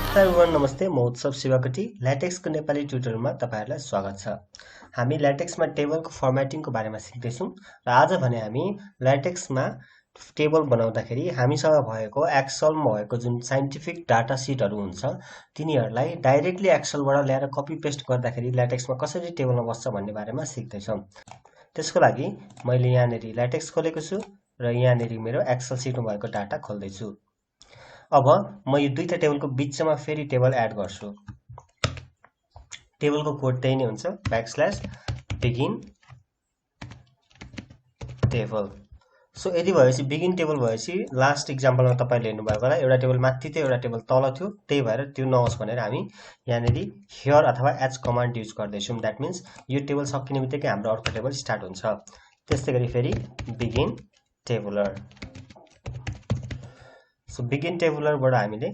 Hi everyone, नमस्ते म उत्सव शिवकटी ल्याटेक्सको नेपाली ट्युटोरियलमा तपाईहरुलाई स्वागत छ। हामी ल्याटेक्समा टेबलको फर्मेटिङको बारेमा सिक्दैछौँ र आज भने हामी ल्याटेक्समा टेबल बनाउँदाखेरि हामीसँग भएको एक्सेलमा भएको जुन साइन्टिफिक डाटा सिटहरु हुन्छ तिनीहरुलाई डाइरेक्टली एक्सेलबाट ल्याएर कपी पेस्ट गर्दाखेरि ल्याटेक्समा कसरी टेबलमा बस्छ भन्ने बारेमा सिक्दैछौँ। त्यसको लागि मैले यहाँनेरि ल्याटेक्स खोलेको छु र यहाँनेरि मेरो एक्सेल सिटमा भएको डाटा खोल्दै छु। अब म यो दुईटा टेबलको बीचमा फेरि टेबल एड गर्छु। टेबलको कोड त्यही नै हुन्छ \begin टेबल। सो यदि भएपछि बिगिन टेबल भएपछि लास्ट एक्जाम्पलमा तपाईले हेर्नु भएको होला एउटा टेबल माथि थियो एउटा टेबल तल थियो, त्यही भएर त्यो नहोस् भनेर हामी यहाँनेरि here अथवा h कमान्ड युज गर्दै छौं। दैट मीन्स यो टेबल सकिने बित्तिकै हाम्रो अर्को टेबल स्टार्ट हुन्छ। त्यसैगरी फेरि बिगिन टेबुलर। सो बिगिन टेबुलरबाट हामीले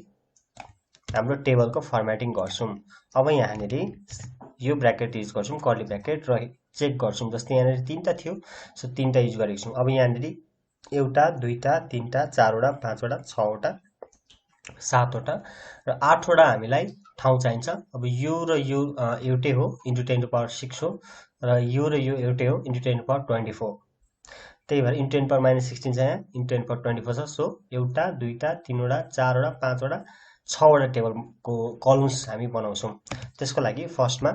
हाम्रो टेबलको फर्मेटिङ गर्छौं। अब यहाँनेरि यो ब्र्याकेट युज गर्छौं कर्ली ब्र्याकेट र चेक गर्छौं। जस्तै यहाँनेरि तीनटा थियो, सो तीनटा युज गरेको छौं। अब यहाँनेरि एउटा दुईटा तीनटा चारवटा पाँचवटा छवटा सातवटा र आठवटा हामीलाई ठाउँ चाहिन्छ। अब यो र यो एउटै हो इन्टु 10⁻6 हो र यो एउटै हो इन्टु 10⁻24। त्यही भएर इन्टु 10⁻16 चाहिँ इन्टु 10⁻24 छ। सो एउटा दुईटा तीनवटा चारवटा पाँचवटा छवटा टेबलको कलम्स हामी बनाउँछौं। त्यसको लागि फर्स्टमा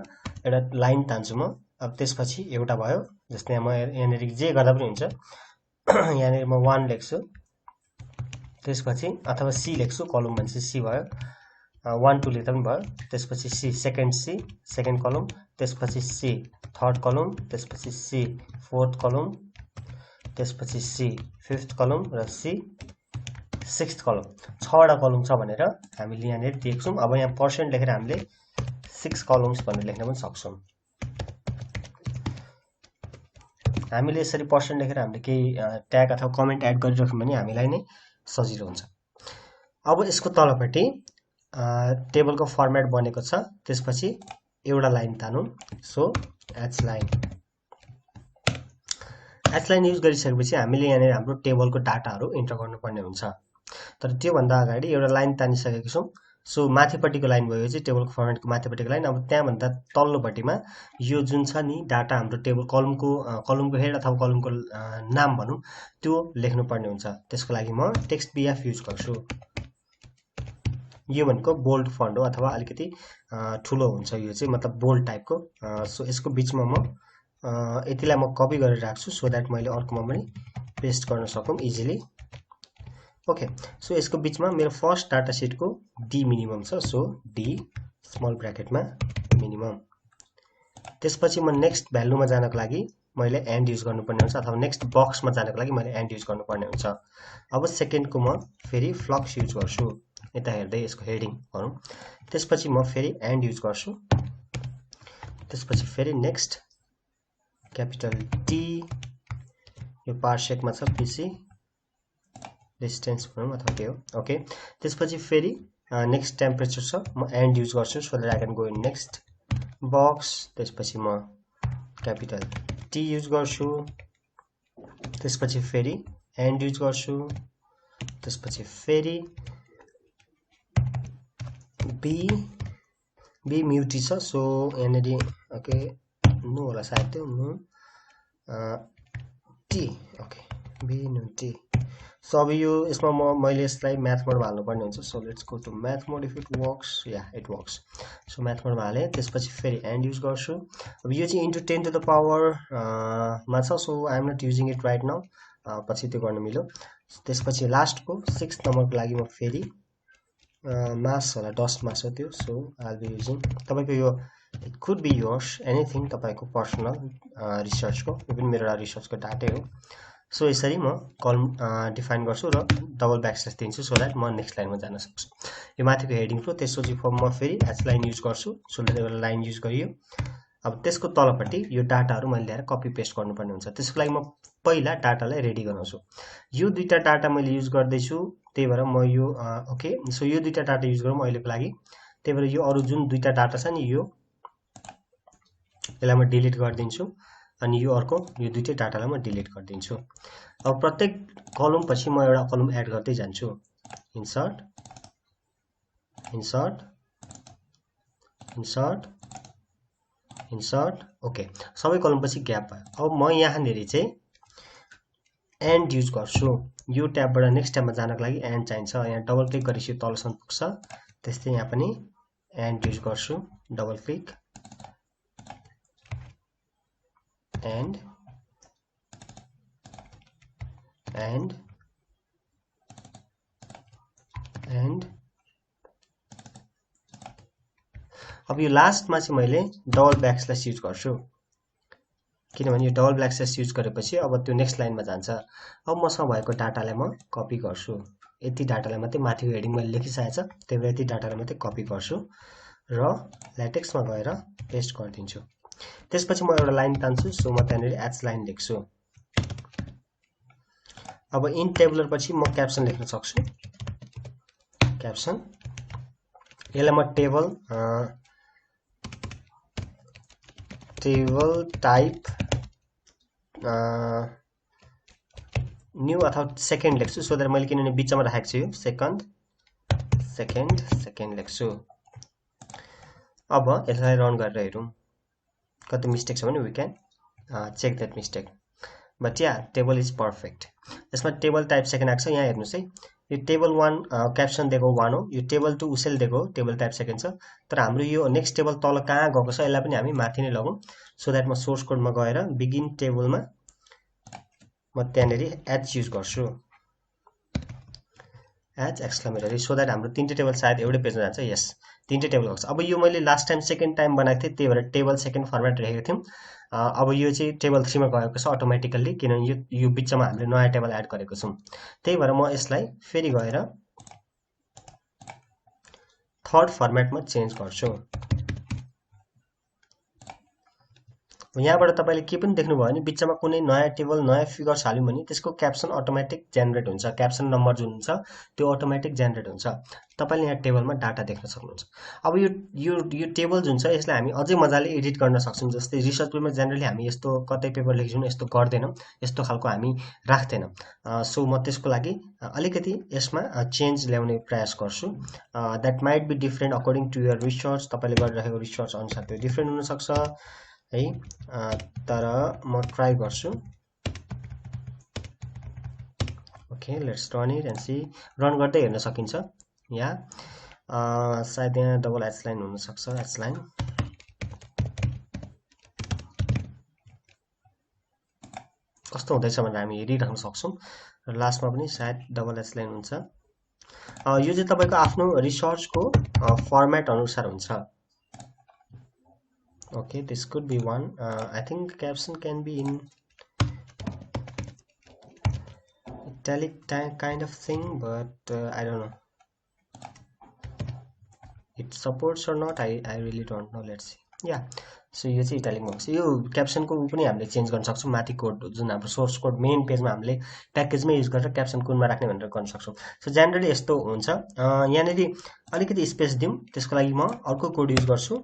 एउटा लाइन तान्छु म। अब त्यसपछि एउटा भयो, जस्तै म यहाँनेरि जे गर्दा पनि हुन्छ। यहाँनेरि म 1 लेख्छु, त्यसपछि अथवा सी लेख्छु, कलम भनेपछि सी भयो। 1 2 लेख्दा पनि भयो। त्यसपछि सी सेकेन्ड कलम, त्यसपछि सी थर्ड कलम, त्यसपछि सी फोर्थ कलम, त्यसपछि सी फिफ्थ कलम र सी सिक्स्थ कलम। छवटा कलम छ भनेर हामीले यहाँनेरि दिएको छौं। अब यहाँ पर्सेन्ट लेखेर हामीले 6 कलम्स भनेर लेख्न पनि सक्छौं। हामीले यसरी पर्सेन्ट लेखेर हामीले केही ट्याग अथवा कमेन्ट एड गरिराख्यौं भने हामीलाई नै सजिलो हुन्छ। अब यसको तलपट्टि टेबलको फर्मेट बनेको छ। त्यसपछि एउटा लाइन तानौं। सो h लाइन युज गरिसकेपछि हामीले यहाँनेरि हाम्रो टेबलको डाटाहरु इन्टर गर्नुपर्ने हुन्छ। तर त्यो भन्दा अगाडि एउटा लाइन तानिसकेको छौं। सो माथिपट्टिको लाइन भयो चाहिँ टेबलको फर्मेटको माथिपट्टिको लाइन। अब त्यहाँ भन्दा तल्लोपट्टिमा यो जुन छ नि डाटा हाम्रो टेबल कलमको हेड अथवा कलमको नाम भनौं त्यो लेख्नुपर्ने हुन्छ। त्यसको लागि म टेक्स्ट bf युज गर्छु। यो भनेको बोल्ड फन्ट हो अथवा अलिकति ठुलो हुन्छ यो चाहिँ, मतलब बोल्ड टाइपको। सो यसको बीचमा म यतिलाई म कपी गरेर राख्छु सो दैट मैले अर्कोमा पनि पेस्ट गर्न सकौं इजिली। ओके, सो यसको बीचमा मेरो फर्स्ट डाटा सेटको डी मिनिमम छ। सो डी स्मल ब्र्याकेटमा मिनिमम। त्यसपछि म नेक्स्ट भ्यालुमा जानको लागि मैले एन्ड युज गर्नुपर्ने हुन्छ अथवा नेक्स्ट बक्समा जानको लागि मैले एन्ड युज गर्नुपर्ने हुन्छ। अब सेकेन्डको म फेरि फ्लक्स युज गर्छु, यता हेर्दै यसको हेडिङ भनौं। त्यसपछि म फेरि एन्ड युज गर्छु। त्यसपछि फेरि नेक्स्ट क्यापिटल टी, यो पार्सेकमा छ पीसी डिस्टेन्स भनौं अथवा के हो। ओके, त्यसपछि फेरि नेक्स्ट टेम्परेचर छ, म एन्ड युज गर्छु so that I can go in next box. त्यसपछि म क्यापिटल टी युज गर्छु। त्यसपछि फेरि एन्ड युज गर्छु। त्यसपछि फेरि बी म्युटी छ। सो यहाँनेरि ओके नो होला सायद त्यो no T. Okay B no T. So अब यो यसमा मैले यसलाई म्याथ मोडमा हाल्नुपर्ने हुन्छ। So let's go to math mode if it works. Yeah it works. So math मोडमा हालेँ। त्यसपछि फेरि एन्ड युज गर्छु। अब यो चाहिँ इन्टु 10 टु द पावर मा छ। So I am not using it right now, पछि त्यो गर्न मिल्यो। त्यसपछि लास्टको 6 नम्बरको लागि म फेरि मास होला, डस्ट मास हो त्यो। So I will be using, तपाईको यो it could be yours anything, तपाईको पर्सनल रिसर्चको, यो पनि मेरो रिसर्चको डाटै हो। सो यसरी म कलम डिफाइन गर्छु र डबल ब्याकस्ल्यास दिन्छु सो दैट म नेक्स्ट लाइनमा जान सक्छु। यो माथिको हेडिङ फ्लो, त्यसपछि म फेरि h लाइन युज गर्छु सो दैट एउटा लाइन युज गरियो। अब त्यसको तलपट्टि यो डाटाहरु मैले ल्याएर कपी पेस्ट गर्नुपर्ने हुन्छ। त्यसको लागि म पहिला डाटालाई रेडी गराउँछु। यो दुईटा डाटा मैले युज गर्दै छु, त्यही भएर म यो ओके, सो यो दुईटा डाटा युज गरौँ अहिलेको लागि। त्यही भएर यो अरु जुन दुईटा डाटा छ नि यसलाई म डिलिट गरिदिन्छु अनि यो अर्को यो दुईटै डाटालाई म डिलिट गरिदिन्छु। अब प्रत्येक कलम पछि म एउटा कलम एड गर्दै जान्छु। इन्सर्ट इन्सर्ट ओके सबै कलम पछि ग्याप भयो। अब म यहाँनेरि चाहिँ एन्ड युज गर्छु। यो ट्याबबाट नेक्स्ट ट्याबमा जानको लागि एन्ड चाहिन्छ। यहाँ डबल क्लिक गरेपछि तलसम्म पुग्छ। त्यस्तै यहाँ पनि एन्ड युज गर्छु। डबल क्लिक एन्ड अब यो लास्टमा चाहिँ मैले डबल ब्याकस्ल्यास युज गर्छु, किनभने यो डबल ब्याकस्ल्यास युज गरेपछि अब त्यो नेक्स्ट लाइनमा जान्छ। अब मसँग भएको डाटालाई म कपी गर्छु। यति डाटालाई मात्रै माथिको हेडिङ मैले लेखिसकेको छ, त्यही भएर यति डाटालाई मात्रै कपी गर्छु र ल्याटेक्समा गएर पेस्ट गरिदिन्छु। त्यसपछि म एउटा लाइन तान्छु, सो म त्यहाँनिर एच लाइन लेख्छु। अब इन टेबुलर पछि म क्याप्सन लेख्न सक्छु। क्याप्सन यसलाई म टेबल टाइप न्यू अथवा सेकेन्ड लेख्छु, सो द्याट मैले किनभने बिचमा राखेको छु यो सेकेन्ड लेख्छु। अब यसलाई रन गरेर हेरौँ कति मिस्टेक छ भने we can check that mistake. But yeah table is perfect. यसमा टेबल टाइप सेकेन्ड आएको छ। यहाँ हेर्नुहोस् है, यो टेबल 1 क्याप्सन दिएको 1 हो, यो टेबल 2 उसेल दिएको टेबल टाइप सेकेन्ड छ। तर हाम्रो यो नेक्स्ट टेबल तल कहाँ गएको छ यसलाई पनि हामी माथि नै लगौँ। सो द्याट म सोर्स कोडमा गएर बिगिन टेबलमा म त्यहाँनेरि एच युज गर्छु, एच एक्सक्लेमेटरी, सो द्याट हाम्रो तीनटै टेबल सायद एउटै पेजमा जान्छ। यस, तीनटै टेबल भएको छ। अब यो मैले लास्ट टाइम सेकेन्ड टाइम बनाएको थिएँ, त्यही भएर टेबल सेकेन्ड फर्मेट राखेको थियौँ। अब यो चाहिँ टेबल 3 मा गएको छ अटोमेटिकल्ली, किनभने यो बिचमा हामीले नयाँ टेबल एड गरेको छौँ। त्यही भएर म यसलाई फेरि गएर थर्ड फर्मेटमा चेन्ज गर्छु। यहाँबाट तपाईँले के पनि देख्नुभयो भने बिचमा कुनै नयाँ टेबल नयाँ फिगर्स हाल्यौँ भने त्यसको क्याप्सन अटोमेटिक जेनेरेट हुन्छ। क्याप्सन नम्बर जुन हुन्छ त्यो अटोमेटिक जेनेरेट हुन्छ। तपाईँले यहाँ टेबलमा डाटा देख्न सक्नुहुन्छ। अब यो टेबल जुन छ यसलाई हामी अझै मजाले एडिट गर्न सक्छौँ। जस्तै रिसर्च पेपरमा जेनरली हामी यस्तो कतै पेपर लेख्छौँ यस्तो गर्दैनौँ, यस्तो खालको हामी राख्दैनौँ। सो म त्यसको लागि अलिकति यसमा चेन्ज ल्याउने प्रयास गर्छु। That might be different according to your research. तपाईँले गरिरहेको रिसर्च अनुसार त्यो डिफ्रेन्ट हुनसक्छ है, तर म ट्राई गर्छु। Okay let's run it and see. Run गर्दै हेर्न सकिन्छ। यहाँ सायद यहाँ डबल एच लाइन हुनसक्छ, एच लाइन कस्तो हुँदैछ भनेर हामी हेरिराख्न सक्छौँ। र लास्टमा पनि सायद डबल एच लाइन हुन्छ। यो चाहिँ तपाईँको आफ्नो रिसर्चको फर्मेट अनुसार हुन्छ। Okay, this could be one. I think caption can be in italic kind of thing, but I don't know it supports or not. I really don't know. Let's see. Yeah, so यो चाहिँ इटालिकमा हुन्छ। यो क्याप्सनको पनि हामीले change गर्न सक्छौँ। माथि code जुन हाम्रो सोर्स कोड मेन पेजमा हामीले प्याकेजमै युज गरेर क्याप्सन कुनमा राख्ने भनेर गर्न सक्छौँ। सो जेनरली यस्तो हुन्छ। यहाँनिर अलिकति स्पेस दिउँ, त्यसको लागि म अर्को कोड युज गर्छु,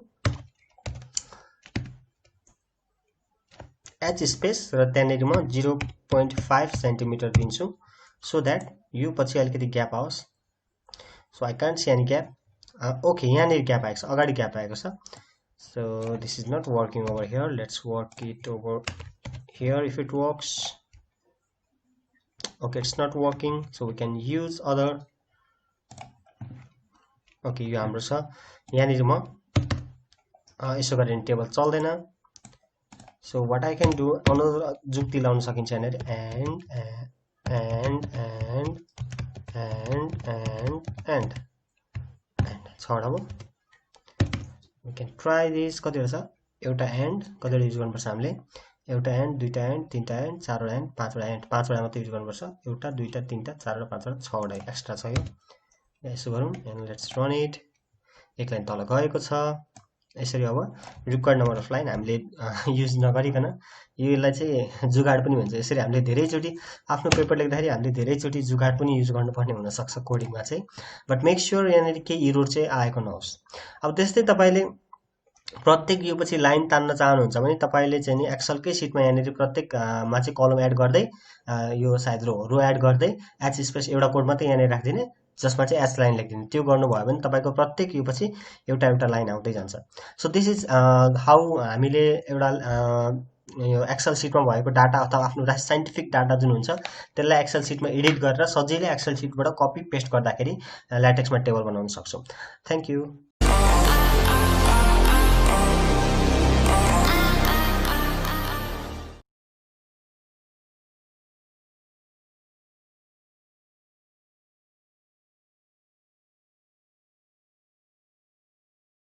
एच स्पेस, र त्यहाँनिर म 0.5 सेन्टिमिटर दिन्छु, सो द्याट यो पछि अलिकति ग्याप आओस्। So I can't see any gap. Okay, यहाँनिर ग्याप आएको छ, अगाडि ग्याप आएको छ। So this is not working over here. Let's work it over here if it works. Okay, it's not working, so we can use other. Okay, यो हाम्रो छ। यहाँनिर म यसो गरेर टेबल चल्दैन। So what I can do, another जुक्ति लाउन सकिन्छ यहाँनिर and छवटा भयो। we can try this। कतिवटा छ, एउटा एन्ड कतिवटा युज गर्नुपर्छ हामीले, एउटा एन्ड, दुईटा एन्ड, तीनटा एन्ड, चारवटा एन्ड, पाँचवटा एन्ड, पाँचवटा मात्रै युज गर्नुपर्छ। एउटा, दुईटा, तीनटा, चारवटा, पाँचवटा, छवटा एक्स्ट्रा छ यो। यसो गरौँ एन्ड लेट्स रन इट। एक लाइन तल गएको छ। यसरी अब रिक्वायर्ड नम्बर अफ लाइन हामीले युज नगरिकन यसलाई चाहिँ जुगाड पनि भन्छ। यसरी हामीले धेरैचोटि आफ्नो पेपर लेख्दाखेरि हामीले धेरैचोटि जुगाड पनि युज गर्नुपर्ने हुनसक्छ कोडिङमा चाहिँ। बट मेक स्योर यहाँनिर केही इरोर चाहिँ आएको नहोस्। अब त्यस्तै तपाईँले प्रत्येक यो पछि लाइन तान्न चाहनुहुन्छ भने तपाईँले चाहिँ नि एक्सलकै सिटमा यहाँनिर प्रत्येकमा चाहिँ कलम एड गर्दै यो सायद रो एड गर्दै एच स्पेस एउटा कोड मात्रै यहाँनिर राखिदिने जसमा चाहिँ एच लाइन लेखिदिनु, त्यो गर्नुभयो भने तपाईँको प्रत्येक यो पछि एउटा एउटा लाइन आउँदै जान्छ। सो दिस इज हाउ हामीले एउटा यो एक्सेल सिटमा भएको डाटा अथवा आफ्नो साइन्टिफिक डाटा जुन हुन्छ त्यसलाई एक्सेल सिटमा एडिट गरेर सजिलै एक्सेल सिटबाट कपी पेस्ट गर्दाखेरि ल्याटेक्समा टेबल बनाउन सक्छौँ। Thank you.